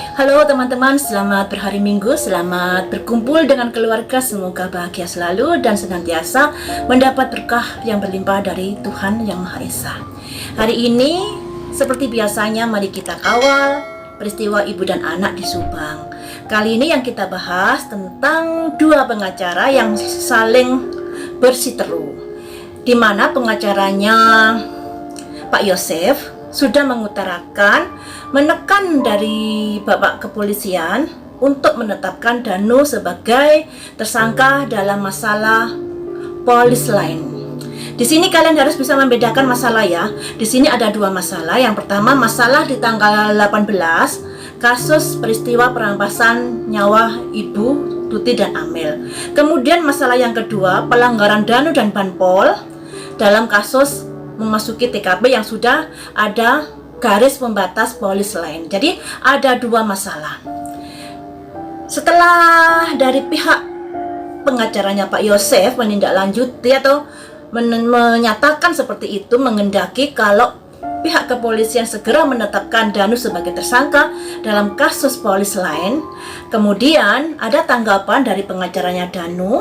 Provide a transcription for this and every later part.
Halo teman-teman, selamat berhari Minggu, selamat berkumpul dengan keluarga, semoga bahagia selalu dan senantiasa mendapat berkah yang berlimpah dari Tuhan Yang Maha Esa. Hari ini, seperti biasanya, mari kita kawal peristiwa ibu dan anak di Subang. Kali ini yang kita bahas tentang dua pengacara yang saling bersiteru, di mana pengacaranya Pak Yosef sudah mengutarakan menekan dari Bapak Kepolisian untuk menetapkan Danu sebagai tersangka dalam masalah polis lain. Di sini kalian harus bisa membedakan masalah ya. Di sini ada dua masalah. Yang pertama masalah di tanggal 18 kasus peristiwa perampasan nyawa Ibu Tuti dan Amel. Kemudian masalah yang kedua pelanggaran Danu dan Banpol dalam kasus memasuki TKP yang sudah ada garis pembatas polis lain. Jadi ada dua masalah. Setelah dari pihak pengacaranya Pak Yosef menindaklanjuti atau menyatakan seperti itu, mengendaki kalau pihak kepolisian segera menetapkan Danu sebagai tersangka dalam kasus polis lain. Kemudian ada tanggapan dari pengacaranya Danu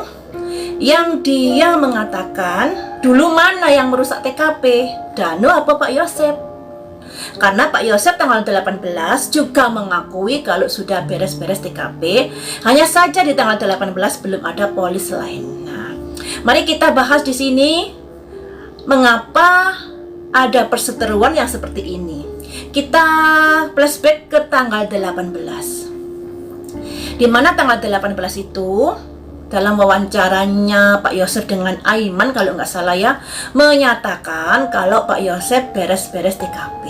yang dia mengatakan, dulu mana yang merusak TKP, Danu apa Pak Yosef? Karena Pak Yosef tanggal 18 juga mengakui kalau sudah beres-beres TKP, hanya saja di tanggal 18 belum ada polis lain. Nah, mari kita bahas di sini mengapa ada perseteruan yang seperti ini. Kita flashback ke tanggal 18. Di mana tanggal 18 itu dalam wawancaranya Pak Yosef dengan Aiman kalau nggak salah ya, menyatakan kalau Pak Yosef beres-beres TKP.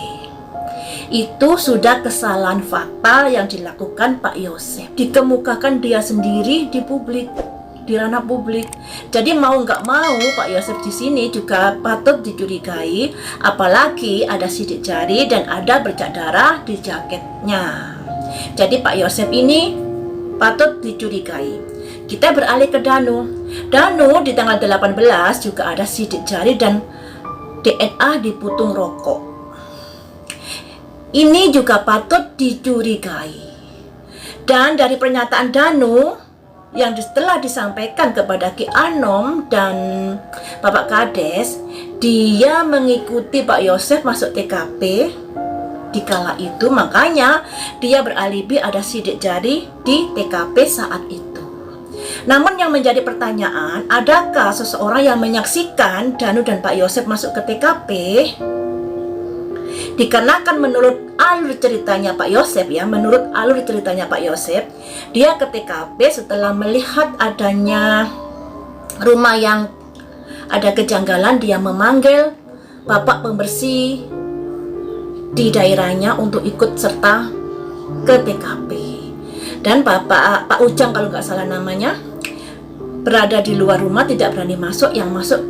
Itu sudah kesalahan fatal yang dilakukan Pak Yosef. Dikemukakan dia sendiri di publik, di ranah publik. Jadi mau nggak mau Pak Yosef di sini juga patut dicurigai, apalagi ada sidik jari dan ada bercak darah di jaketnya. Jadi Pak Yosef ini patut dicurigai. Kita beralih ke Danu. Danu di tanggal 18 juga ada sidik jari dan DNA di putung rokok. Ini juga patut dicurigai. Dan dari pernyataan Danu yang setelah disampaikan kepada Ki Anom dan Bapak Kades, dia mengikuti Pak Yosef masuk TKP di kala itu, makanya dia beralibi ada sidik jari di TKP saat itu. Namun yang menjadi pertanyaan, adakah seseorang yang menyaksikan Danu dan Pak Yosef masuk ke TKP? Dikarenakan menurut alur ceritanya Pak Yosef ya, menurut alur ceritanya Pak Yosef, dia ke TKP setelah melihat adanya rumah yang ada kejanggalan, dia memanggil bapak pembersih di daerahnya untuk ikut serta ke TKP. Dan Pak Ujang kalau nggak salah namanya berada di luar rumah, tidak berani masuk, yang masuk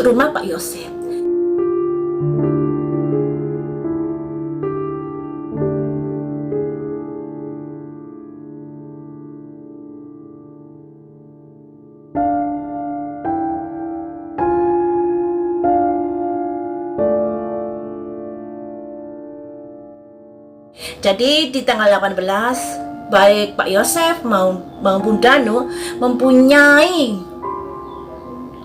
rumah Pak Yosef. Jadi di tanggal 18 baik Pak Yosef maupun Danu mempunyai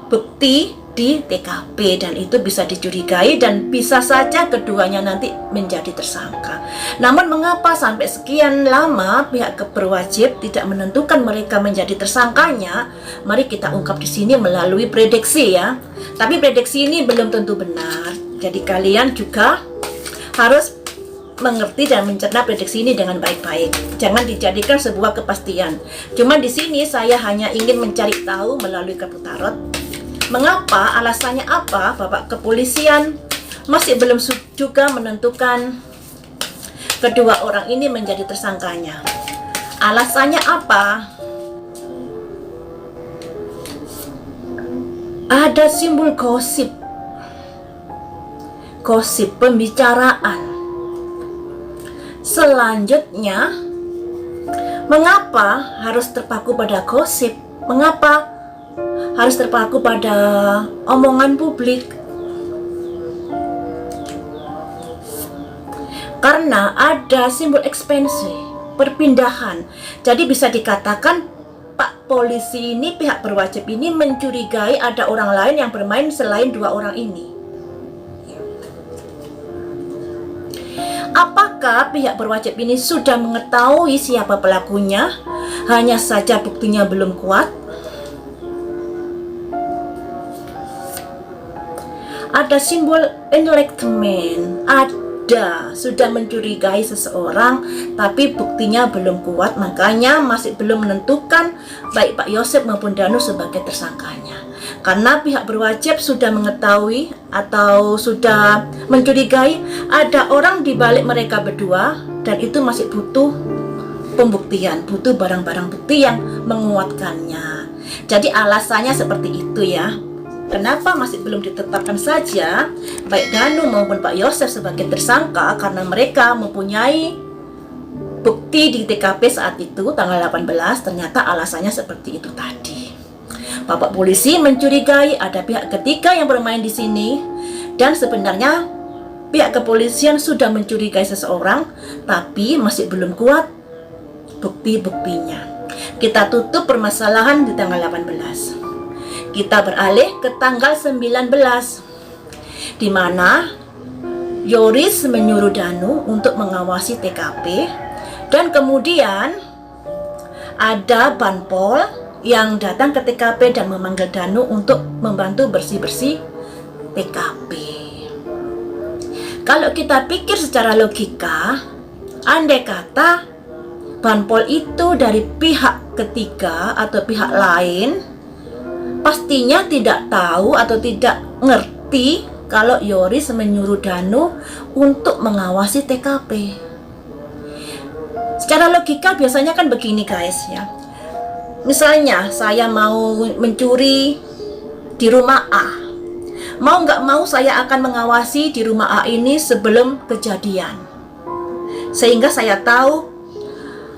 bukti di TKP dan itu bisa dicurigai dan bisa saja keduanya nanti menjadi tersangka. Namun mengapa sampai sekian lama pihak berwajib tidak menentukan mereka menjadi tersangkanya? Mari kita ungkap di sini melalui prediksi ya. Tapi prediksi ini belum tentu benar. Jadi kalian juga harus mengerti dan mencerna prediksi ini dengan baik-baik. Jangan dijadikan sebuah kepastian. Cuma di sini saya hanya ingin mencari tahu melalui kartu tarot. Mengapa, alasannya apa Bapak Kepolisian masih belum juga menentukan kedua orang ini menjadi tersangkanya. Alasannya apa? Ada simbol gosip. Gosip, pembicaraan. Selanjutnya, mengapa harus terpaku pada gosip? Mengapa harus terpaku pada omongan publik? karena ada simbol ekspansi, perpindahan. Jadi bisa dikatakan Pak polisi ini, pihak berwajib ini mencurigai ada orang lain yang bermain selain dua orang ini. Apakah pihak berwajib ini sudah mengetahui siapa pelakunya? Hanya saja buktinya belum kuat. Ada simbol enlightenment, ada sudah mencurigai seseorang tapi buktinya belum kuat, makanya masih belum menentukan baik Pak Yosef maupun Danu sebagai tersangkanya. Karena pihak berwajib sudah mengetahui atau sudah mencurigai ada orang di balik mereka berdua, dan itu masih butuh pembuktian, butuh barang-barang bukti yang menguatkannya. Jadi alasannya seperti itu ya. Kenapa masih belum ditetapkan saja baik Danu maupun Pak Yosef sebagai tersangka? Karena mereka mempunyai bukti di TKP saat itu tanggal 18, ternyata alasannya seperti itu tadi. Bapak polisi mencurigai ada pihak ketiga yang bermain di sini, dan sebenarnya pihak kepolisian sudah mencurigai seseorang tapi masih belum kuat bukti-buktinya. Kita tutup permasalahan di tanggal 18. Kita beralih ke tanggal 19, di mana Yoris menyuruh Danu untuk mengawasi TKP, dan kemudian ada Banpol yang datang ke TKP dan memanggil Danu untuk membantu bersih-bersih TKP. Kalau kita pikir secara logika, andai kata Banpol itu dari pihak ketiga atau pihak lain, pastinya tidak tahu atau tidak ngerti kalau Yoris menyuruh Danu untuk mengawasi TKP. Secara logika biasanya kan begini guys ya. Misalnya saya mau mencuri di rumah A, mau nggak mau saya akan mengawasi di rumah A ini sebelum kejadian, sehingga saya tahu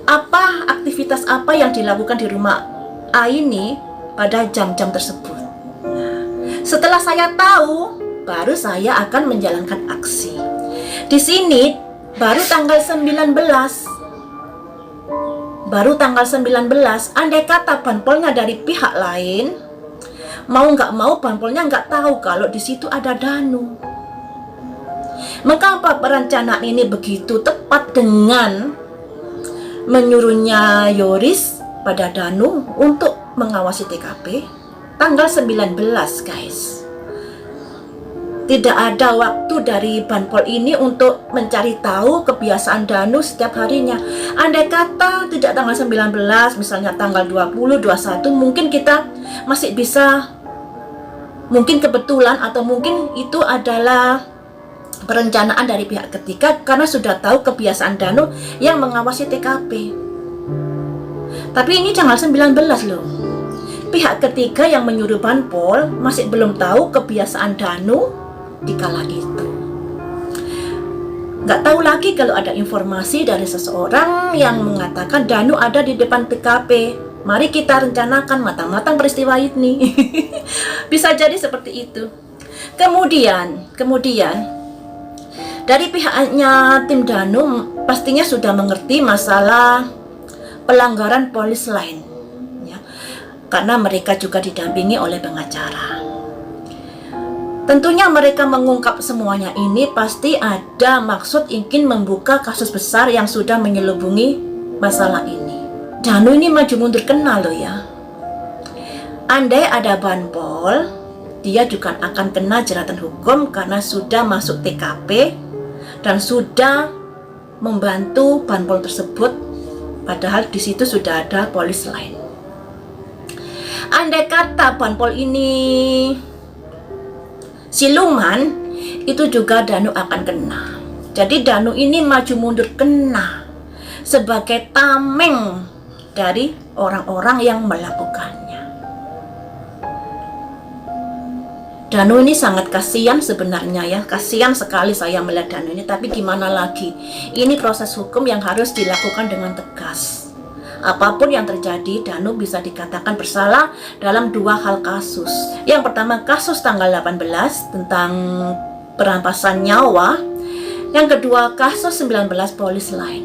apa aktivitas apa yang dilakukan di rumah A ini pada jam-jam tersebut. Nah, setelah saya tahu, baru saya akan menjalankan aksi. Di sini baru tanggal 19. Baru tanggal 19, andai kata Banpolnya dari pihak lain, mau nggak mau Banpolnya nggak tahu kalau di situ ada Danu. Mengapa perencanaan ini begitu tepat dengan menyuruhnya Yoris pada Danu untuk mengawasi TKP tanggal 19 guys. Tidak ada waktu dari Banpol ini untuk mencari tahu kebiasaan Danu setiap harinya. Andai kata tidak tanggal 19, misalnya tanggal 20, 21, mungkin kita masih bisa, mungkin kebetulan atau mungkin itu adalah perencanaan dari pihak ketiga karena sudah tahu kebiasaan Danu yang mengawasi TKP. Tapi ini tanggal 19 loh. Pihak ketiga yang menyuruh Banpol masih belum tahu kebiasaan Danu di kala itu. Nggak tahu lagi kalau ada informasi dari seseorang yang mengatakan Danu ada di depan TKP. Mari kita rencanakan matang-matang peristiwa ini. Bisa jadi seperti itu. Kemudian dari pihaknya tim Danu pastinya sudah mengerti masalah pelanggaran polis lain, ya, karena mereka juga didampingi oleh pengacara. Tentunya mereka mengungkap semuanya ini pasti ada maksud ingin membuka kasus besar yang sudah menyelubungi masalah ini. Danu ini maju mundur kena loh ya. Andai ada Banpol, dia juga akan kena jeratan hukum karena sudah masuk TKP dan sudah membantu Banpol tersebut, padahal di situ sudah ada polis lain. Andai kata Banpol ini siluman, itu juga Danu akan kena. Jadi Danu ini maju mundur kena sebagai tameng dari orang-orang yang melakukannya. Danu ini sangat kasihan sebenarnya ya, kasihan sekali saya melihat Danu ini, tapi gimana lagi, ini proses hukum yang harus dilakukan dengan tegas. Apapun yang terjadi, Danu bisa dikatakan bersalah dalam dua hal kasus. Yang pertama kasus tanggal 18 tentang perampasan nyawa, Yang kedua, kasus 19 polis lain.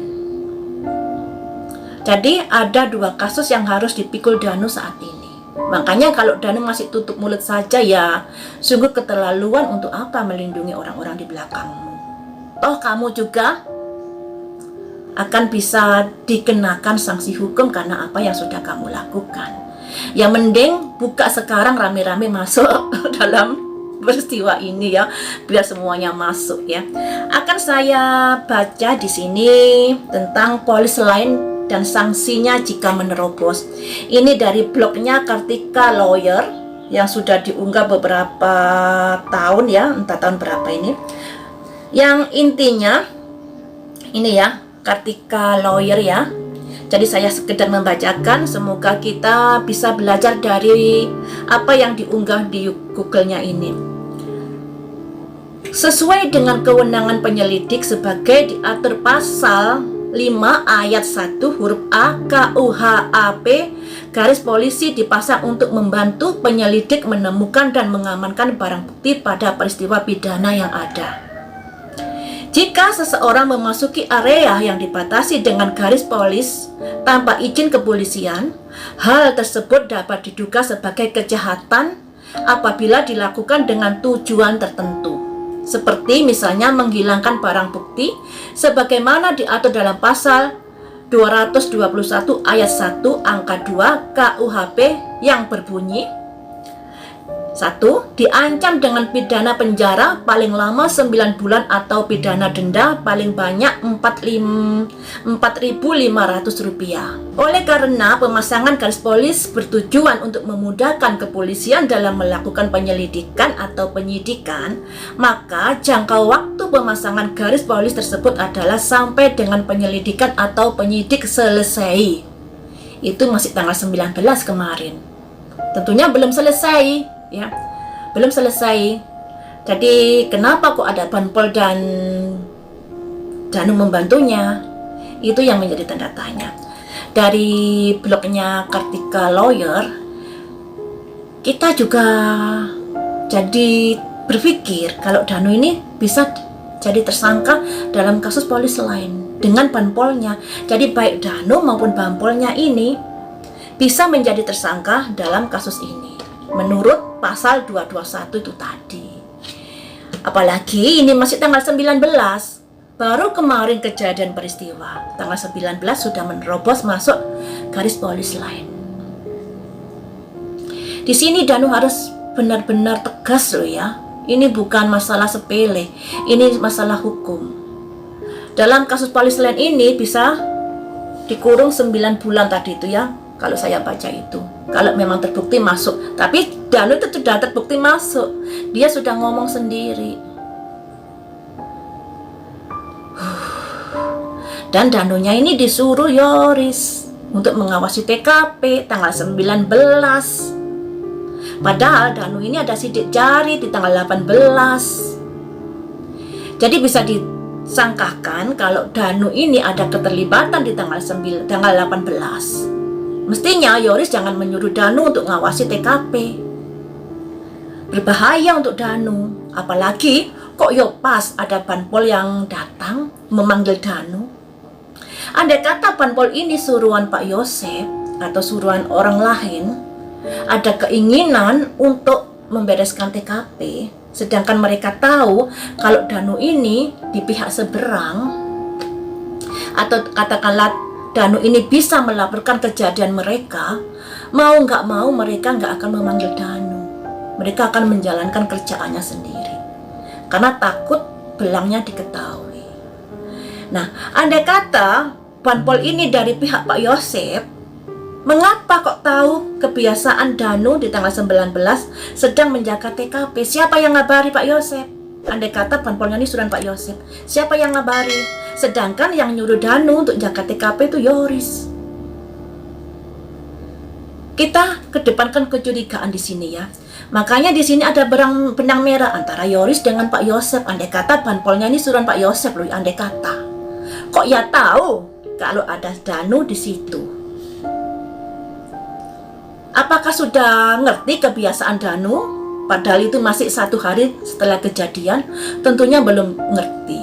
Jadi ada 2 kasus yang harus dipikul Danu saat ini. Makanya kalau Danu masih tutup mulut saja, ya sungguh keterlaluan. Untuk apa melindungi orang-orang di belakangmu? Toh kamu juga akan bisa dikenakan sanksi hukum karena apa yang sudah kamu lakukan. Yang mending buka sekarang, rame-rame masuk dalam peristiwa ini ya, biar semuanya masuk ya. Akan saya baca di sini tentang polis lain dan sanksinya jika menerobos. Ini dari blognya Kartika Lawyer yang sudah diunggah beberapa tahun ya, entah tahun berapa ini. Yang intinya ini ya, Kartika Lawyer ya. Jadi saya sekedar membacakan, semoga kita bisa belajar dari apa yang diunggah di Google-nya ini. Sesuai dengan kewenangan penyelidik sebagai diatur pasal 5 ayat 1 huruf A KUHAP, garis polisi dipasang untuk membantu penyelidik menemukan dan mengamankan barang bukti pada peristiwa pidana yang ada. Jika seseorang memasuki area yang dibatasi dengan garis polis tanpa izin kepolisian, hal tersebut dapat diduga sebagai kejahatan apabila dilakukan dengan tujuan tertentu, seperti misalnya menghilangkan barang bukti sebagaimana diatur dalam pasal 221 ayat 1 angka 2 KUHP yang berbunyi 1. Diancam dengan pidana penjara paling lama 9 bulan atau pidana denda paling banyak Rp4.500. Oleh karena pemasangan garis polis bertujuan untuk memudahkan kepolisian dalam melakukan penyelidikan atau penyidikan, maka jangka waktu pemasangan garis polis tersebut adalah sampai dengan penyelidikan atau penyidik selesai. Itu masih tanggal 19 kemarin. Tentunya belum selesai. Ya, belum selesai. Jadi kenapa kok ada Banpol dan Danu membantunya? Itu yang menjadi tanda tanya. Dari blognya Kartika Lawyer, kita juga jadi berpikir kalau Danu ini bisa jadi tersangka dalam kasus polis lain dengan Banpolnya. Jadi baik Danu maupun Banpolnya ini bisa menjadi tersangka dalam kasus ini menurut pasal 221 itu tadi. Apalagi ini masih tanggal 19, baru kemarin kejadian peristiwa. Tanggal 19 sudah menerobos masuk garis polis lain. Di sini Danu harus benar-benar tegas loh ya. Ini bukan masalah sepele, ini masalah hukum. Dalam kasus polis lain ini bisa dikurung 9 bulan tadi itu ya, kalau saya baca itu. Kalau memang terbukti masuk. Tapi Danu itu sudah terbukti masuk. Dia sudah ngomong sendiri. Dan Danunya ini disuruh Yoris untuk mengawasi TKP tanggal 19. Padahal Danu ini ada sidik jari di tanggal 18. Jadi bisa disangkakan kalau Danu ini ada keterlibatan di tanggal 18. Mestinya Yoris jangan menyuruh Danu untuk ngawasi TKP. Berbahaya untuk Danu. Apalagi kok pas ada Banpol yang datang memanggil Danu. Andai kata Banpol ini suruhan Pak Yosep atau suruhan orang lain, ada keinginan untuk membereskan TKP, sedangkan mereka tahu kalau Danu ini di pihak seberang, atau katakanlah Danu ini bisa melaporkan kejadian mereka, mau nggak mau mereka nggak akan memanggil Danu. Mereka akan menjalankan kerjaannya sendiri karena takut belangnya diketahui. Nah, andai kata Banpol ini dari pihak Pak Yosep, mengapa kok tahu kebiasaan Danu di tanggal 19 sedang menjaga TKP? Siapa yang ngabari Pak Yosep? Andai kata Banpolnya ini suruhan Pak Yosep, siapa yang ngabari? Sedangkan yang nyuruh Danu untuk jaga TKP itu Yoris. Kita kedepankan kecurigaan di sini ya. Makanya di sini ada benang merah antara Yoris dengan Pak Yosep. Andai kata Banpolnya ini suruhan Pak Yosep loh, andai kata. Kok ya tahu kalau ada Danu di situ? Apakah sudah ngerti kebiasaan Danu? Padahal itu masih 1 hari setelah kejadian, tentunya belum ngerti.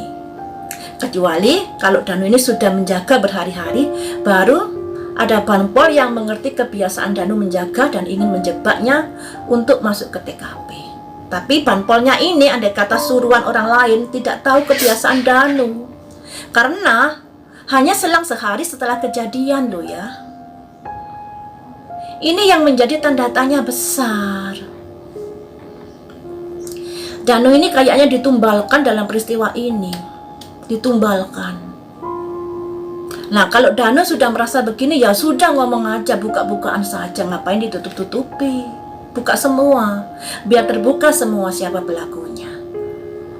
Kecuali kalau Danu ini sudah menjaga berhari-hari, baru ada Banpol yang mengerti kebiasaan Danu menjaga dan ingin menjebaknya untuk masuk ke TKP. Tapi Banpolnya ini andai kata suruhan orang lain tidak tahu kebiasaan Danu. Karena hanya selang sehari setelah kejadian loh ya. Ini yang menjadi tanda tanya besar. Danu ini kayaknya ditumbalkan dalam peristiwa ini. Ditumbalkan. Nah, kalau Danu sudah merasa begini, ya sudah ngomong aja, buka-bukaan saja, ngapain ditutup-tutupi? Buka semua, biar terbuka semua siapa pelakunya.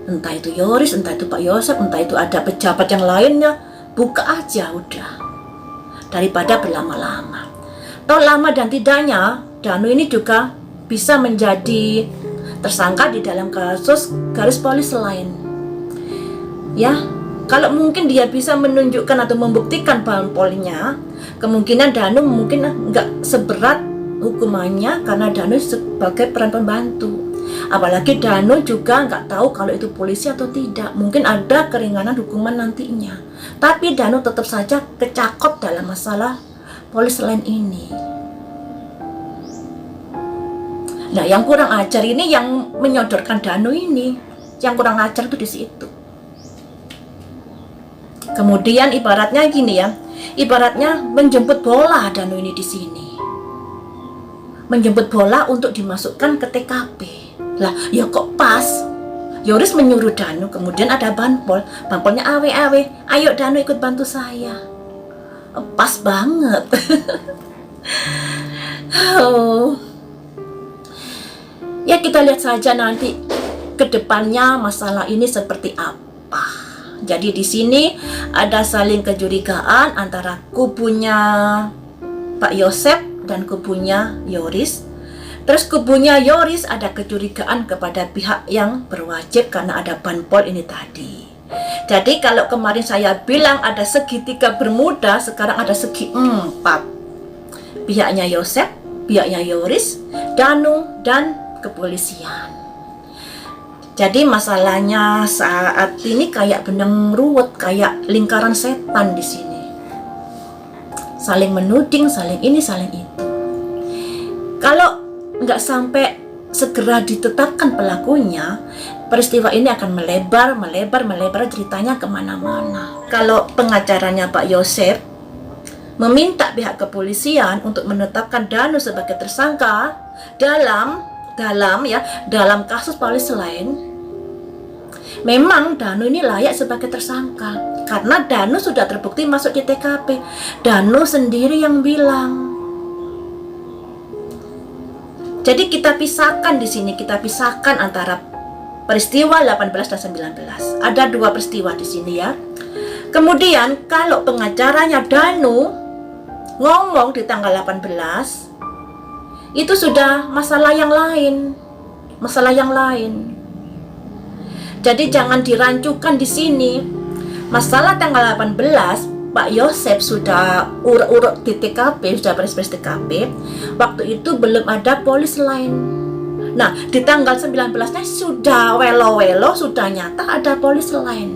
Entah itu Yoris, entah itu Pak Yosef, entah itu ada pejabat yang lainnya, buka aja udah. Daripada berlama-lama. Toh lama dan tidaknya, Danu ini juga bisa menjadi tersangka di dalam kasus garis polis lain. Ya, kalau mungkin dia bisa menunjukkan atau membuktikan Banpolnya, kemungkinan Danu mungkin nggak seberat hukumannya karena Danu sebagai peran pembantu. Apalagi Danu juga nggak tahu kalau itu polisi atau tidak. Mungkin ada keringanan hukuman nantinya. Tapi Danu tetap saja kecakap dalam masalah polis lain ini. Nah, yang kurang ajar ini yang menyodorkan Danu ini. Yang kurang ajar itu di situ. Kemudian ibaratnya gini ya, ibaratnya menjemput bola Danu ini di sini. Menjemput bola untuk dimasukkan ke TKP. Lah, ya kok pas? Yoris menyuruh Danu, kemudian ada Banpol. Banpolnya awe-awe, ayo Danu ikut bantu saya. Pas banget. Oh. Ya kita lihat saja nanti ke depannya masalah ini seperti apa. Jadi di sini ada saling kecurigaan antara kubunya Pak Yosef dan kubunya Yoris. Terus kubunya Yoris ada kecurigaan kepada pihak yang berwajib karena ada Banpol ini tadi. Jadi kalau kemarin saya bilang ada segitiga bermuda, sekarang ada segi 4. Pihaknya Yosef, pihaknya Yoris, Danu, dan kepolisian. Jadi masalahnya saat ini kayak benang ruwet, kayak lingkaran setan di sini. Saling menuding, saling ini, saling itu. Kalau nggak sampai segera ditetapkan pelakunya, peristiwa ini akan melebar ceritanya kemana-mana. Kalau pengacaranya Pak Yosef meminta pihak kepolisian untuk menetapkan Danu sebagai tersangka dalam kasus polis lain, memang Danu ini layak sebagai tersangka karena Danu sudah terbukti masuk di TKP. Danu sendiri yang bilang. Jadi kita pisahkan di sini, kita pisahkan antara peristiwa 18 dan 19. Ada 2 peristiwa di sini ya. Kemudian kalau pengacaranya Danu ngomong di tanggal 18, itu sudah masalah yang lain. Jadi jangan dirancukan di sini. Masalah tanggal 18, Pak Yosef sudah urut-urut di TKP, sudah beres-beres TKP. Waktu itu belum ada polis lain. Nah, di tanggal 19-nya sudah welo-welo, sudah nyata ada polis lain.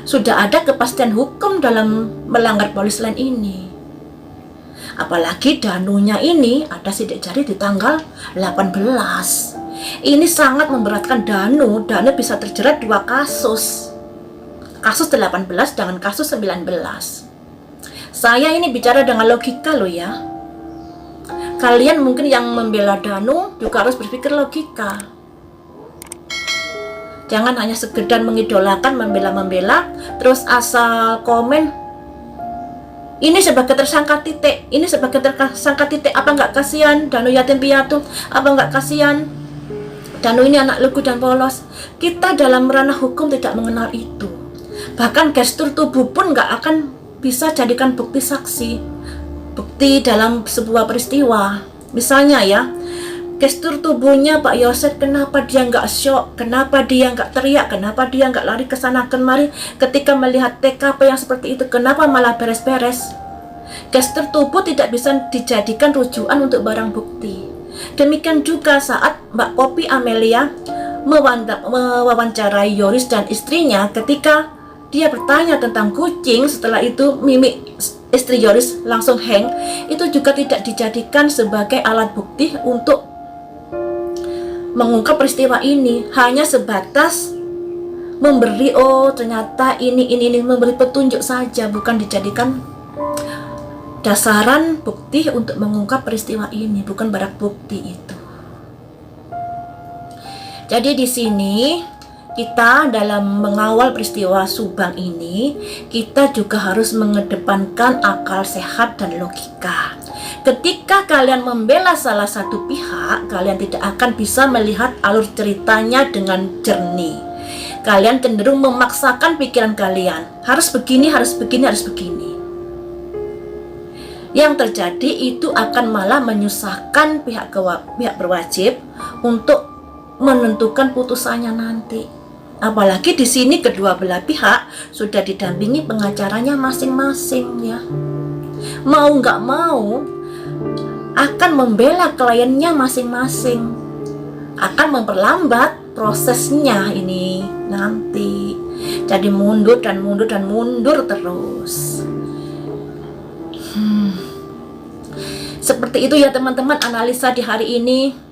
Sudah ada kepastian hukum dalam melanggar polis lain ini. Apalagi Danunya ini ada sidik jari di tanggal 18. Ini sangat memberatkan Danu. Danu bisa terjerat 2 kasus. Kasus 18 dengan kasus 19. Saya ini bicara dengan logika loh ya. Kalian mungkin yang membela Danu juga harus berpikir logika. Jangan hanya sekedar mengidolakan, membela-membela, terus asal komen ini sebagai tersangka titik, ini sebagai tersangka titik. Apa nggak kasihan Danu yatim piatu? Apa nggak kasihan Danu ini anak lugu dan polos? Kita dalam ranah hukum tidak mengenal itu. Bahkan gestur tubuh pun nggak akan bisa jadikan bukti saksi, bukti dalam sebuah peristiwa. Misalnya ya, gestur tubuhnya Pak Yosef, kenapa dia nggak shock, kenapa dia nggak teriak, kenapa dia nggak lari ke sana kemari ketika melihat TKP yang seperti itu, kenapa malah beres-beres? Gestur tubuh tidak bisa dijadikan rujukan untuk barang bukti. Demikian juga saat Mbak Poppy Amelia mewawancarai Yoris dan istrinya ketika dia bertanya tentang kucing, setelah itu Mimi istri Yoris langsung hang, itu juga tidak dijadikan sebagai alat bukti untuk mengungkap peristiwa ini. Hanya sebatas memberi, oh ternyata ini memberi petunjuk saja, bukan dijadikan dasaran bukti untuk mengungkap peristiwa ini, bukan barang bukti itu. Jadi di sini kita dalam mengawal peristiwa Subang ini, kita juga harus mengedepankan akal sehat dan logika. Ketika kalian membela salah satu pihak, kalian tidak akan bisa melihat alur ceritanya dengan jernih. Kalian cenderung memaksakan pikiran kalian, harus begini, harus begini, harus begini. Yang terjadi itu akan malah menyusahkan pihak berwajib untuk menentukan putusannya nanti. Apalagi di sini kedua belah pihak sudah didampingi pengacaranya masing-masing ya. Mau nggak mau akan membela kliennya masing-masing, akan memperlambat prosesnya ini nanti. Jadi mundur dan mundur dan mundur terus. Seperti itu ya teman-teman analisa di hari ini.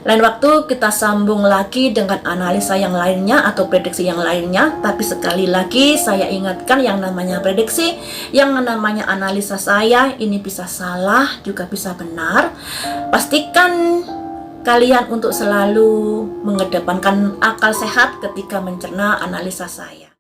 Lain waktu kita sambung lagi dengan analisa yang lainnya atau prediksi yang lainnya. Tapi sekali lagi saya ingatkan, yang namanya prediksi, yang namanya analisa saya ini bisa salah juga bisa benar. Pastikan kalian untuk selalu mengedepankan akal sehat ketika mencerna analisa saya.